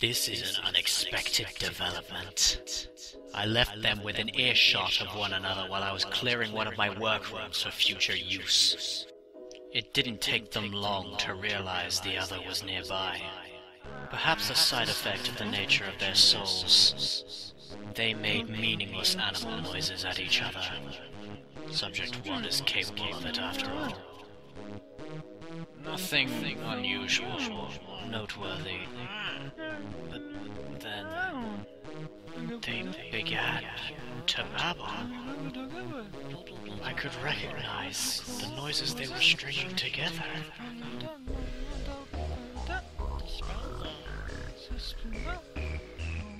This is an unexpected development. I left them within earshot of one another while I was clearing one of my workrooms for future use. It didn't take them long to realize the other was nearby. Perhaps a side effect of the nature of their souls. They made meaningless animal noises at each other. Subject 1 is capable of it after all. Nothing unusual or noteworthy. But then they began to babble. I could recognize the noises they were stringing together.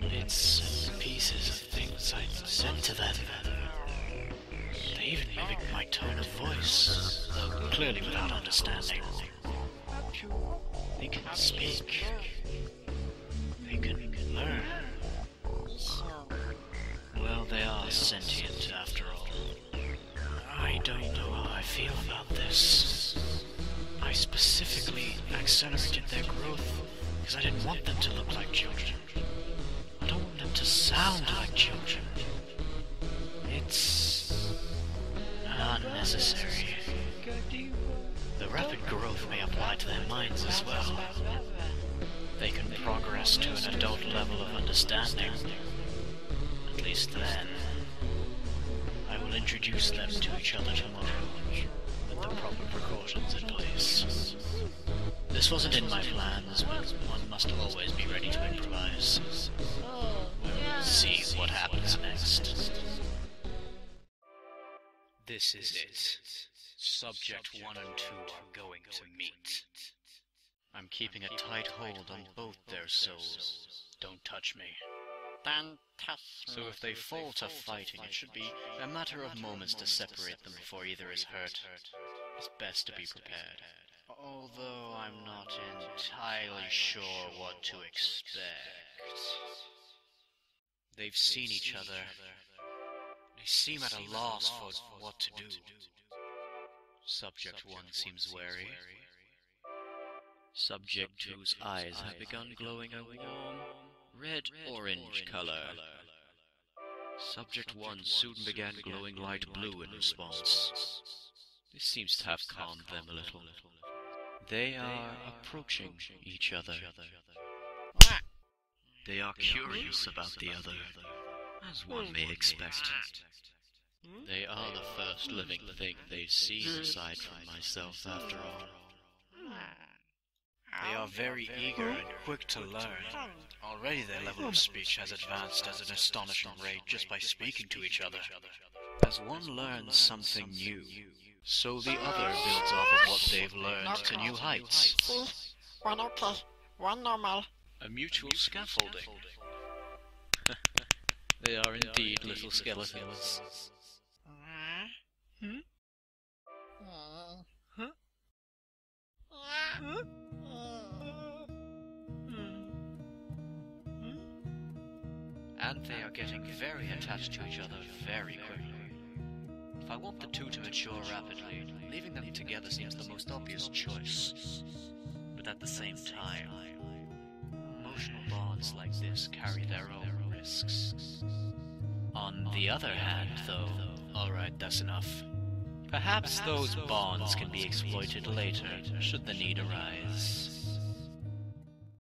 Bits and pieces of things I said to them. They even mimicked my tone of voice, though clearly without understanding. They can speak. They can learn. Well, they are sentient after all. I don't know how I feel about this. I specifically accelerated their growth because I didn't want them to look like children. I don't want them to sound like children. It's unnecessary. The rapid growth may apply to their minds as well. They can progress to an adult level of understanding. At least then, I will introduce them to each other tomorrow, with the proper precautions in place. This wasn't in my plans, but one must always be ready to improvise. We'll see what happens next. This is it. Subject 1 and 2 are going to meet. I'm keeping a tight hold on both their souls. Don't touch me. So if they fall to fighting, it should be a matter of moments to separate them before either is hurt. It's best to be prepared. Although I'm not entirely sure what to expect. They've seen each other. They seem at a loss for what to do. Subject 1 seems wary. Subject 2's eyes have begun glowing a warm red-orange color. Subject 1 soon began glowing light blue in response. This seems to have calmed them a little. They are approaching each other. They are curious about the other, as one may expect. They are the first living thing they've seen aside from myself, after all. They are very eager and quick to learn. Already their level of speech has advanced at an astonishing rate just by speaking to each other. As one learns something new, so the other builds off of what they've learned to new heights. One okay, one normal. A mutual scaffolding. They are indeed little skeletons. And they are getting very attached to each other very quickly. If I want the two to mature rapidly, leaving them together seems the most obvious choice. But at the same time, emotional bonds like this carry their own risks. On the other hand, though, alright, that's enough. Perhaps those bonds can be exploited later, should the need arise.